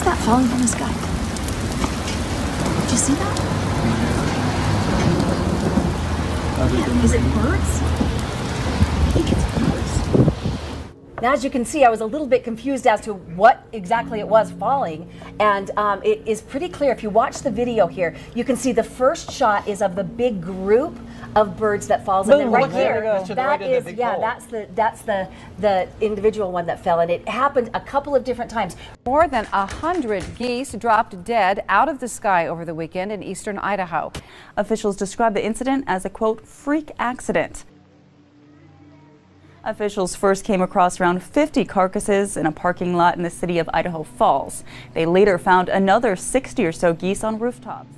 is that falling from the sky? Did you see that? Yeah. Is it birds? I think it's birds. Now, as you can see, I was a little bit confused as to what exactly it was falling, and it is pretty clear. If you watch the video here, you can see the first shot is of the big group of birds that falls, and then right here, that is, yeah, that's the individual one that fell, and it happened a couple of different times. More than 100 geese dropped dead out of the sky over the weekend in eastern Idaho. Officials describe the incident as a, quote, freak accident. Officials first came across around 50 carcasses in a parking lot in the city of Idaho Falls. They later found another 60 or so geese on rooftops.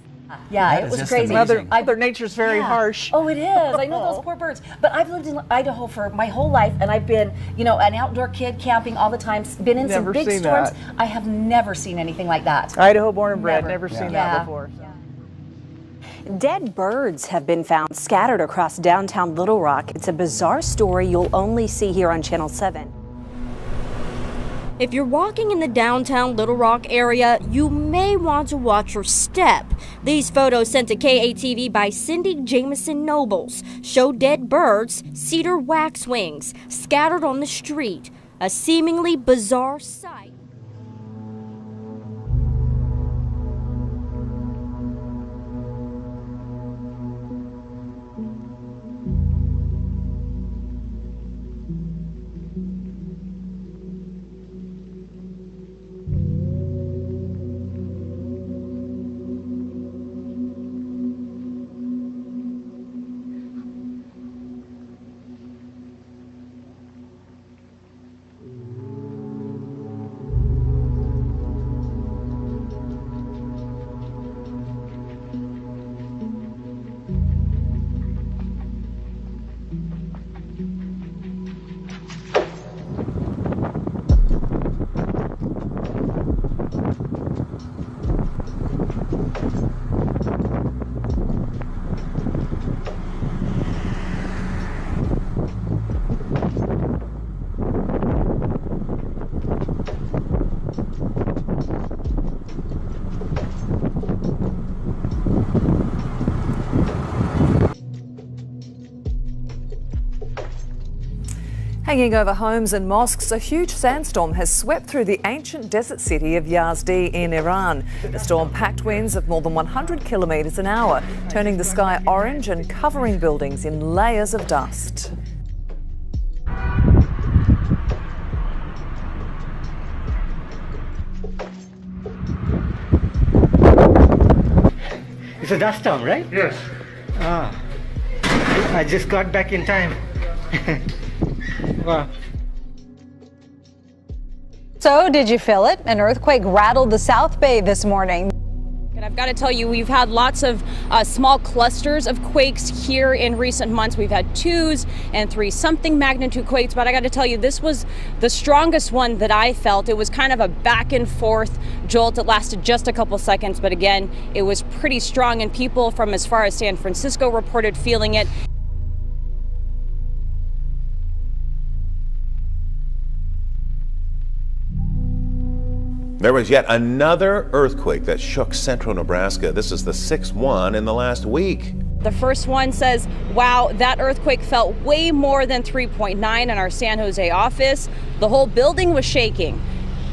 Yeah, it was crazy. Mother Nature's very harsh. Oh, it is. I know those poor birds. But I've lived in Idaho for my whole life, and I've been, you know, an outdoor kid camping all the time, been in some big storms. I have never seen anything like that. Idaho born and bred, never seen that before. Dead birds have been found scattered across downtown Little Rock. It's a bizarre story you'll only see here on Channel 7. If you're walking in the downtown Little Rock area, you may want to watch your step. These photos sent to KATV by Cindy Jameson Nobles show dead birds, cedar waxwings, scattered on the street. A seemingly bizarre sight. Hanging over homes and mosques, a huge sandstorm has swept through the ancient desert city of Yazdi in Iran. The storm packed winds of more than 100 kilometres an hour, turning the sky orange and covering buildings in layers of dust. It's a dust storm, right? Yes. Ah, I just got back in time. Wow. So, did you feel it? An earthquake rattled the South Bay this morning. And I've got to tell you, we've had lots of small clusters of quakes here in recent months. We've had 2s and 3 something magnitude quakes, but I got to tell you, this was the strongest one that I felt. It was kind of a back and forth jolt. It lasted just a couple seconds, but again, it was pretty strong, and people from as far as San Francisco reported feeling it. There was yet another earthquake that shook central Nebraska. This is the 6th one in the last week. The first one says, wow, that earthquake felt way more than 3.9 in our San Jose office. The whole building was shaking.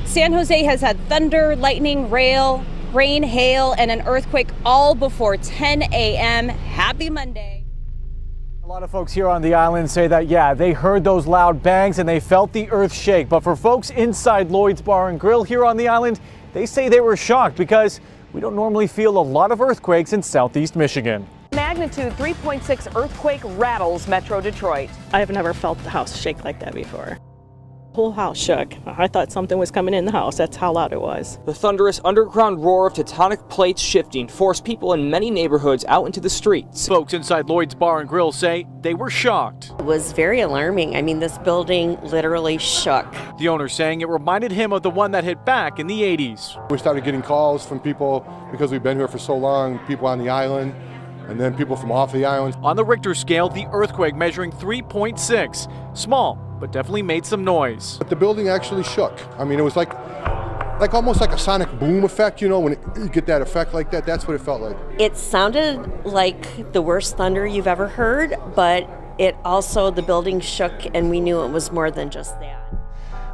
San Jose has had thunder, lightning, rain, hail, and an earthquake all before 10 a.m. Happy Monday. A lot of folks here on the island say that, yeah, they heard those loud bangs and they felt the earth shake. But for folks inside Lloyd's Bar and Grill here on the island, they say they were shocked because we don't normally feel a lot of earthquakes in southeast Michigan. Magnitude 3.6 earthquake rattles Metro Detroit. I have never felt the house shake like that before. Whole house shook. I thought something was coming in the house. That's how loud it was. The thunderous underground roar of tectonic plates shifting forced people in many neighborhoods out into the streets. Folks inside Lloyd's Bar and Grill say they were shocked. It was very alarming. I mean, this building literally shook. The owner saying it reminded him of the one that hit back in the 80s. We started getting calls from people because we've been here for so long, people on the island, and then people from off the island. On the Richter scale, the earthquake measuring 3.6. Small, but definitely made some noise. But the building actually shook. I mean, it was like like almost like a sonic boom effect, you know, when you get that effect like that. That's what it felt like. It sounded like the worst thunder you've ever heard, but it also, the building shook and we knew it was more than just that.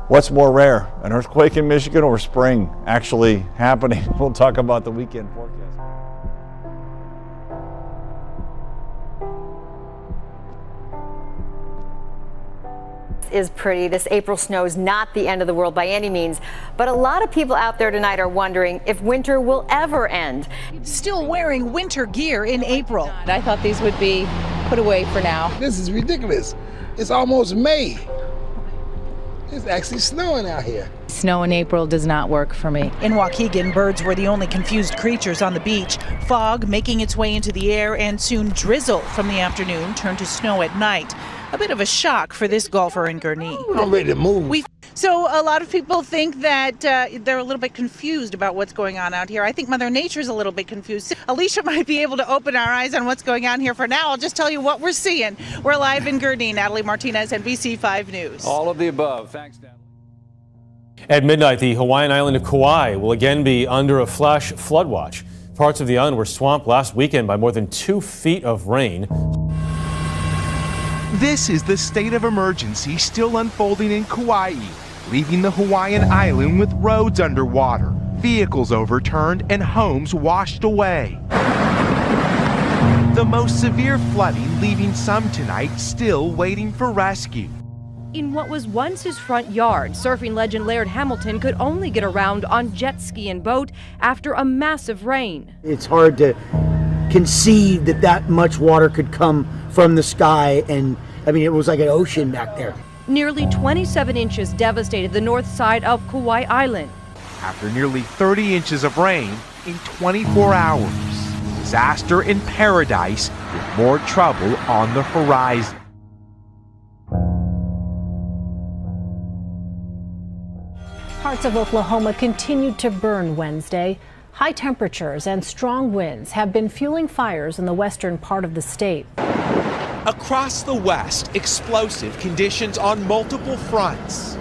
What's more rare, an earthquake in Michigan or spring actually happening? We'll talk about the weekend forecast. Is pretty. This April snow is not the end of the world by any means, but a lot of people out there tonight are wondering if winter will ever end. Still wearing winter gear in April. I thought these would be put away for now. This is ridiculous. It's almost May. It's actually snowing out here. Snow in April does not work for me. In Waukegan, birds were the only confused creatures on the beach. Fog making its way into the air and soon drizzle from the afternoon turned to snow at night. A bit of a shock for this golfer in Gurnee. I'm ready to move. So a lot of people think that they're a little bit confused about what's going on out here. I think Mother Nature's a little bit confused. Alicia might be able to open our eyes on what's going on here. For now, I'll just tell you what we're seeing. We're live in Gurnee. Natalie Martinez, NBC 5 News. All of the above. Thanks, Natalie. At midnight, the Hawaiian island of Kauai will again be under a flash flood watch. Parts of the island were swamped last weekend by more than 2 feet of rain. This is the state of emergency still unfolding in Kauai, leaving the Hawaiian island with roads underwater, vehicles overturned, and homes washed away. The most severe flooding leaving some tonight still waiting for rescue. In what was once his front yard, surfing legend Laird Hamilton could only get around on jet ski and boat after a massive rain. It's hard to conceive that that much water could come from the sky, and I mean, it was like an ocean back there. Nearly 27 inches devastated the north side of Kauai Island. After nearly 30 inches of rain in 24 hours, disaster in paradise with more trouble on the horizon. Parts of Oklahoma continued to burn Wednesday. High temperatures and strong winds have been fueling fires in the western part of the state. Across the West, explosive conditions on multiple fronts.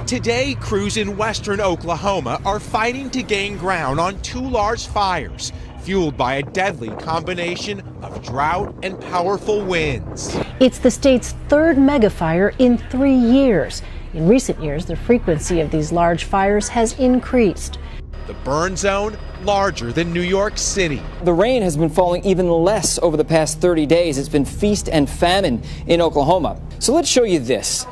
Today, crews in western Oklahoma are fighting to gain ground on 2 large fires, fueled by a deadly combination of drought and powerful winds. It's the state's 3rd megafire in 3 years. In recent years, the frequency of these large fires has increased. The burn zone larger than New York City. The rain has been falling even less over the past 30 days. It's been feast and famine in Oklahoma. So let's show you this.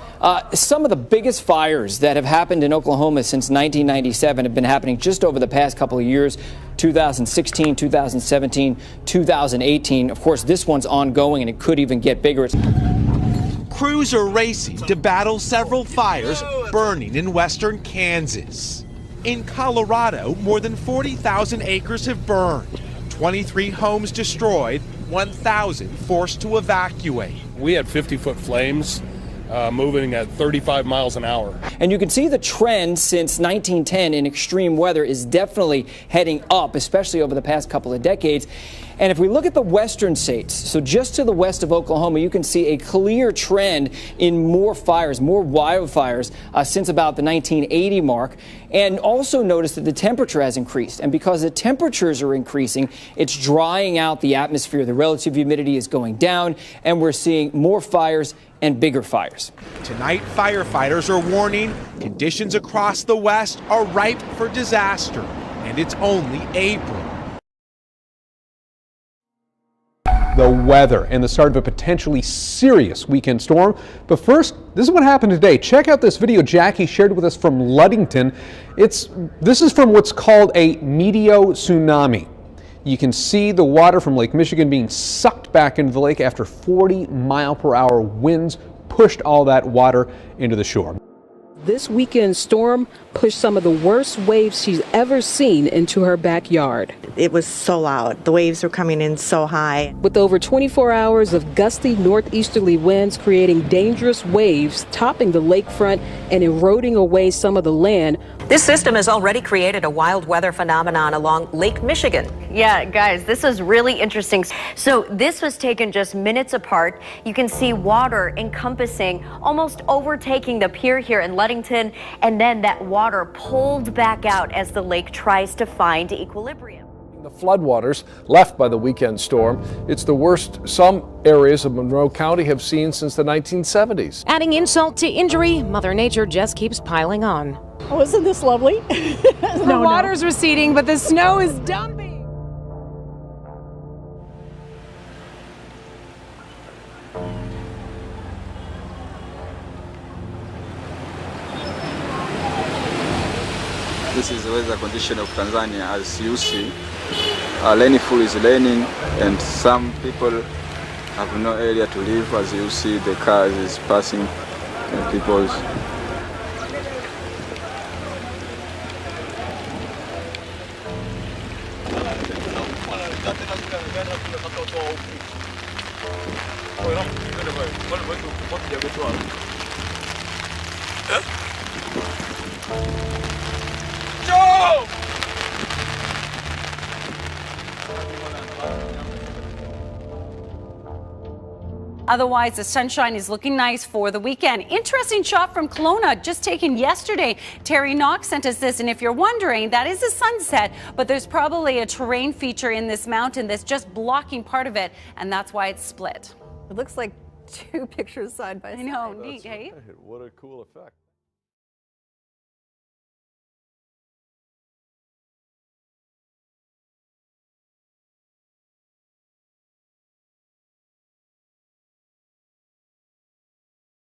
Some of the biggest fires that have happened in Oklahoma since 1997 have been happening just over the past couple of years. 2016, 2017, 2018. Of course, this one's ongoing and it could even get bigger. Crews are racing to battle several fires burning in western Kansas. In Colorado, more than 40,000 acres have burned, 23 homes destroyed, 1,000 forced to evacuate. We had 50-foot flames moving at 35 miles an hour. And you can see the trend since 1910 in extreme weather is definitely heading up, especially over the past couple of decades. And if we look at the western states, so just to the west of Oklahoma, you can see a clear trend in more fires, more wildfires since about the 1980 mark. And also notice that the temperature has increased. And because the temperatures are increasing, it's drying out the atmosphere. The relative humidity is going down, and we're seeing more fires and bigger fires. Tonight, firefighters are warning conditions across the West are ripe for disaster, and it's only April. The weather and the start of a potentially serious weekend storm. But first, this is what happened today. Check out this video Jackie shared with us from Ludington. This is from what's called a meteo tsunami. You can see the water from Lake Michigan being sucked back into the lake after 40-mile-per-hour winds pushed all that water into the shore. This weekend storm pushed some of the worst waves she's ever seen into her backyard. It was so loud. The waves were coming in so high. With over 24 hours of gusty northeasterly winds creating dangerous waves, topping the lakefront and eroding away some of the land. This system has already created a wild weather phenomenon along Lake Michigan. Yeah, guys, this is really interesting. So this was taken just minutes apart. You can see water encompassing, almost overtaking the pier here and letting Ludington, and then that water pulled back out as the lake tries to find equilibrium. The floodwaters left by the weekend storm. It's the worst some areas of Monroe County have seen since the 1970s. Adding insult to injury, Mother Nature just keeps piling on. Oh, isn't this lovely? The water's receding, but the snow is dumping. This is the weather condition of Tanzania. As you see, rainfall is raining and some people have no area to live. As you see, the cars is passing and people's. Otherwise, the sunshine is looking nice for the weekend. Interesting shot from Kelowna, just taken yesterday. Terry Knox sent us this, and if you're wondering, that is a sunset, but there's probably a terrain feature in this mountain that's just blocking part of it, and that's why it's split. It looks like two pictures side by side. I know, neat, hey? What a cool effect.